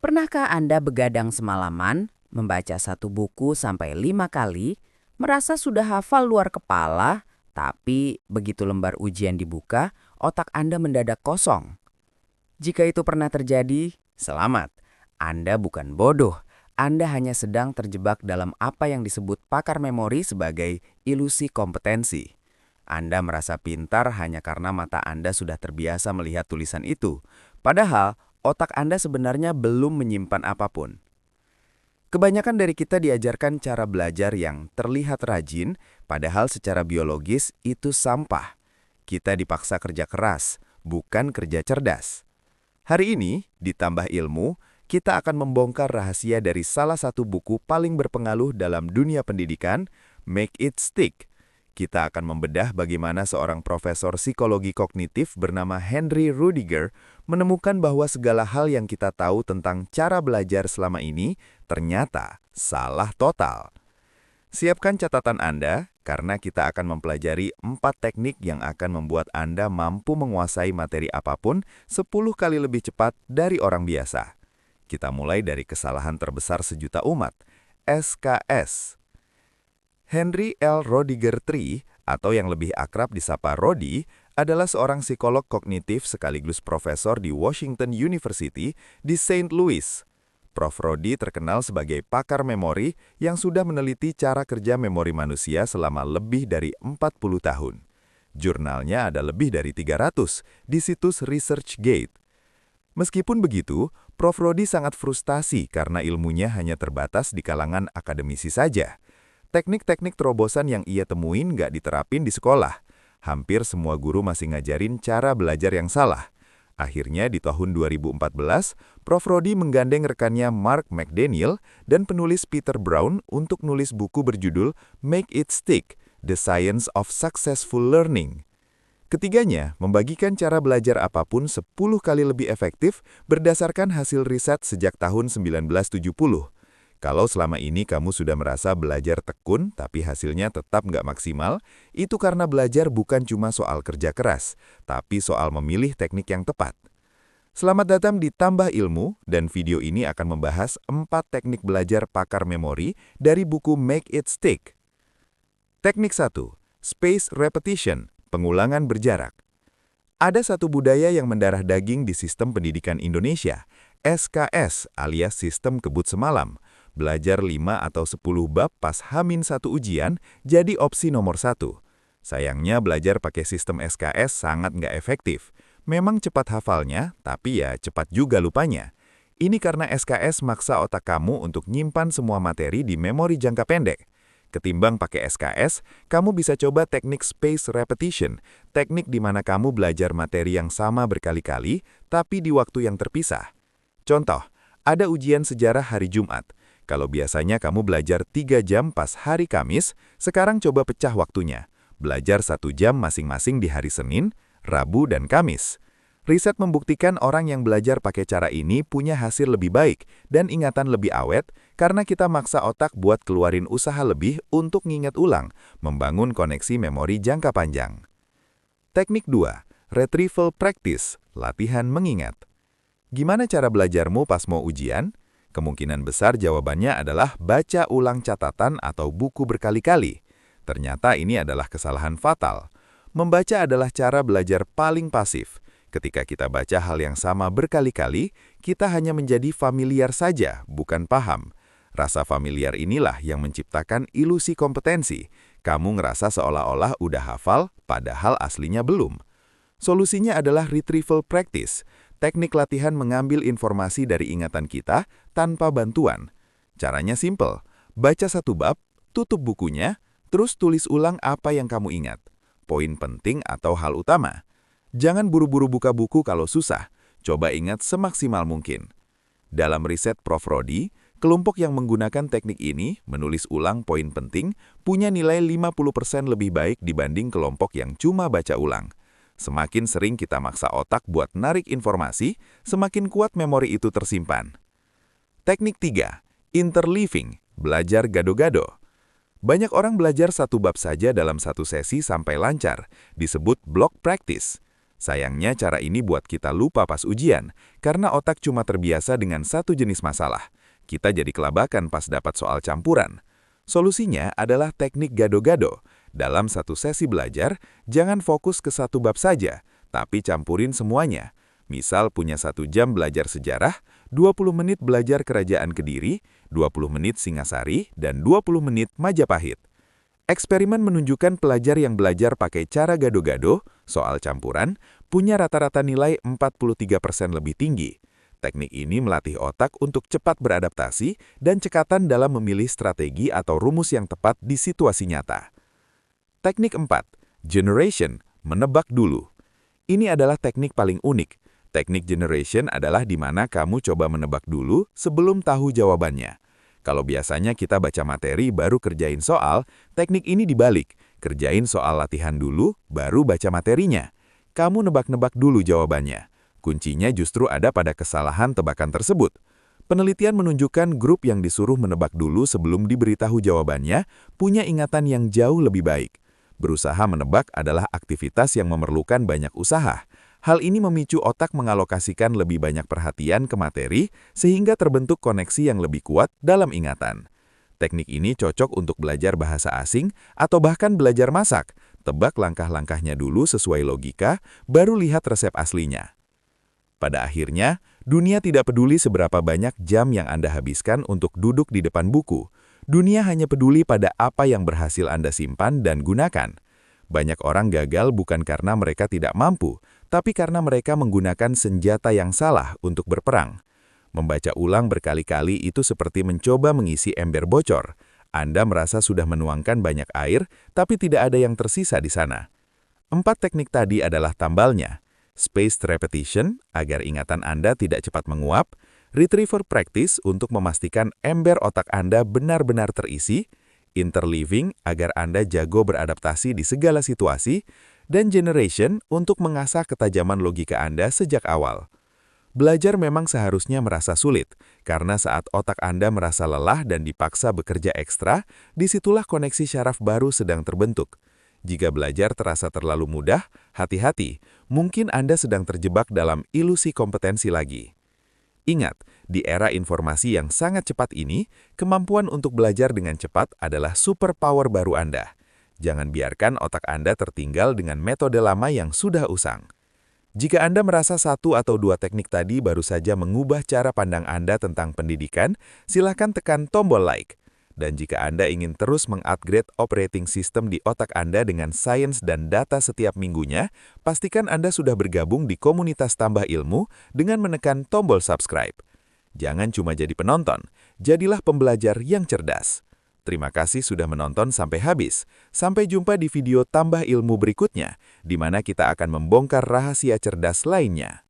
Pernahkah Anda begadang semalaman, membaca satu buku sampai 5 kali, merasa sudah hafal luar kepala, tapi begitu lembar ujian dibuka, otak Anda mendadak kosong? Jika itu pernah terjadi, selamat. Anda bukan bodoh. Anda hanya sedang terjebak dalam apa yang disebut pakar memori sebagai ilusi kompetensi. Anda merasa pintar hanya karena mata Anda sudah terbiasa melihat tulisan itu. Padahal, otak Anda sebenarnya belum menyimpan apapun. Kebanyakan dari kita diajarkan cara belajar yang terlihat rajin, padahal secara biologis itu sampah. Kita dipaksa kerja keras, bukan kerja cerdas. Hari ini, ditambah ilmu, kita akan membongkar rahasia dari salah satu buku paling berpengaruh dalam dunia pendidikan, Make It Stick. Kita akan membedah bagaimana seorang profesor psikologi kognitif bernama Henry Rudiger menemukan bahwa segala hal yang kita tahu tentang cara belajar selama ini ternyata salah total. Siapkan catatan Anda, karena kita akan mempelajari 4 teknik yang akan membuat Anda mampu menguasai materi apapun 10 kali lebih cepat dari orang biasa. Kita mulai dari kesalahan terbesar sejuta umat, SKS. Henry L. Rudiger III, atau yang lebih akrab disapa Rodi, adalah seorang psikolog kognitif sekaligus profesor di Washington University di Saint Louis. Prof. Rodi terkenal sebagai pakar memori yang sudah meneliti cara kerja memori manusia selama lebih dari 40 tahun. Jurnalnya ada lebih dari 300 di situs ResearchGate. Meskipun begitu, Prof. Rodi sangat frustasi karena ilmunya hanya terbatas di kalangan akademisi saja. Teknik-teknik terobosan yang ia temuin nggak diterapin di sekolah. Hampir semua guru masih ngajarin cara belajar yang salah. Akhirnya di tahun 2014, Prof. Rodi menggandeng rekannya Mark McDaniel dan penulis Peter Brown untuk nulis buku berjudul Make It Stick, The Science of Successful Learning. Ketiganya membagikan cara belajar apapun 10 kali lebih efektif berdasarkan hasil riset sejak tahun 1970. Kalau selama ini kamu sudah merasa belajar tekun tapi hasilnya tetap nggak maksimal, itu karena belajar bukan cuma soal kerja keras, tapi soal memilih teknik yang tepat. Selamat datang di Tambah Ilmu, dan video ini akan membahas 4 teknik belajar pakar memori dari buku Make It Stick. Teknik 1. Space Repetition, pengulangan berjarak. Ada satu budaya yang mendarah daging di sistem pendidikan Indonesia, SKS alias sistem kebut semalam. Belajar 5 atau 10 bab pas H-1 ujian jadi opsi nomor 1. Sayangnya belajar pakai sistem SKS sangat nggak efektif. Memang cepat hafalnya, tapi ya cepat juga lupanya. Ini karena SKS maksa otak kamu untuk nyimpan semua materi di memori jangka pendek. Ketimbang pakai SKS, kamu bisa coba teknik space repetition, teknik di mana kamu belajar materi yang sama berkali-kali, tapi di waktu yang terpisah. Contoh, ada ujian sejarah hari Jumat. Kalau biasanya kamu belajar 3 jam pas hari Kamis, sekarang coba pecah waktunya. Belajar 1 jam masing-masing di hari Senin, Rabu, dan Kamis. Riset membuktikan orang yang belajar pakai cara ini punya hasil lebih baik dan ingatan lebih awet karena kita maksa otak buat keluarin usaha lebih untuk nginget ulang, membangun koneksi memori jangka panjang. Teknik 2. Retrieval Practice, latihan mengingat. Gimana cara belajarmu pas mau ujian? Kemungkinan besar jawabannya adalah baca ulang catatan atau buku berkali-kali. Ternyata ini adalah kesalahan fatal. Membaca adalah cara belajar paling pasif. Ketika kita baca hal yang sama berkali-kali, kita hanya menjadi familiar saja, bukan paham. Rasa familiar inilah yang menciptakan ilusi kompetensi. Kamu ngerasa seolah-olah udah hafal, padahal aslinya belum. Solusinya adalah retrieval practice. Teknik latihan mengambil informasi dari ingatan kita tanpa bantuan. Caranya simple. Baca 1 bab, tutup bukunya, terus tulis ulang apa yang kamu ingat. Poin penting atau hal utama. Jangan buru-buru buka buku kalau susah. Coba ingat semaksimal mungkin. Dalam riset Prof. Rodi, kelompok yang menggunakan teknik ini menulis ulang poin penting punya nilai 50% lebih baik dibanding kelompok yang cuma baca ulang. Semakin sering kita maksa otak buat narik informasi, semakin kuat memori itu tersimpan. Teknik 3. Interleaving, belajar gado-gado. Banyak orang belajar 1 bab saja dalam 1 sesi sampai lancar, disebut block practice. Sayangnya cara ini buat kita lupa pas ujian, karena otak cuma terbiasa dengan satu jenis masalah. Kita jadi kelabakan pas dapat soal campuran. Solusinya adalah teknik gado-gado. Dalam satu sesi belajar, jangan fokus ke satu bab saja, tapi campurin semuanya. Misal punya 1 jam belajar sejarah, 20 menit belajar Kerajaan Kediri, 20 menit Singasari, dan 20 menit Majapahit. Eksperimen menunjukkan pelajar yang belajar pakai cara gado-gado, soal campuran, punya rata-rata nilai 43% lebih tinggi. Teknik ini melatih otak untuk cepat beradaptasi dan cekatan dalam memilih strategi atau rumus yang tepat di situasi nyata. Teknik 4. Generation, menebak dulu. Ini adalah teknik paling unik. Teknik generation adalah di mana kamu coba menebak dulu sebelum tahu jawabannya. Kalau biasanya kita baca materi baru kerjain soal, teknik ini dibalik. Kerjain soal latihan dulu, baru baca materinya. Kamu nebak-nebak dulu jawabannya. Kuncinya justru ada pada kesalahan tebakan tersebut. Penelitian menunjukkan grup yang disuruh menebak dulu sebelum diberitahu jawabannya punya ingatan yang jauh lebih baik. Berusaha menebak adalah aktivitas yang memerlukan banyak usaha. Hal ini memicu otak mengalokasikan lebih banyak perhatian ke materi sehingga terbentuk koneksi yang lebih kuat dalam ingatan. Teknik ini cocok untuk belajar bahasa asing atau bahkan belajar masak. Tebak langkah-langkahnya dulu sesuai logika, baru lihat resep aslinya. Pada akhirnya, dunia tidak peduli seberapa banyak jam yang Anda habiskan untuk duduk di depan buku. Dunia hanya peduli pada apa yang berhasil Anda simpan dan gunakan. Banyak orang gagal bukan karena mereka tidak mampu, tapi karena mereka menggunakan senjata yang salah untuk berperang. Membaca ulang berkali-kali itu seperti mencoba mengisi ember bocor. Anda merasa sudah menuangkan banyak air, tapi tidak ada yang tersisa di sana. 4 teknik tadi adalah tambalnya. Spaced repetition, agar ingatan Anda tidak cepat menguap. Retriever practice, untuk memastikan ember otak Anda benar-benar terisi. Interleaving, agar Anda jago beradaptasi di segala situasi. Dan generation, untuk mengasah ketajaman logika Anda sejak awal. Belajar memang seharusnya merasa sulit, karena saat otak Anda merasa lelah dan dipaksa bekerja ekstra, disitulah koneksi syaraf baru sedang terbentuk. Jika belajar terasa terlalu mudah, hati-hati, mungkin Anda sedang terjebak dalam ilusi kompetensi lagi. Ingat, di era informasi yang sangat cepat ini, kemampuan untuk belajar dengan cepat adalah superpower baru Anda. Jangan biarkan otak Anda tertinggal dengan metode lama yang sudah usang. Jika Anda merasa 1 atau 2 teknik tadi baru saja mengubah cara pandang Anda tentang pendidikan, silakan tekan tombol like. Dan jika Anda ingin terus mengupgrade operating system di otak Anda dengan sains dan data setiap minggunya, pastikan Anda sudah bergabung di komunitas Tambah Ilmu dengan menekan tombol subscribe. Jangan cuma jadi penonton, jadilah pembelajar yang cerdas. Terima kasih sudah menonton sampai habis. Sampai jumpa di video Tambah Ilmu berikutnya, di mana kita akan membongkar rahasia cerdas lainnya.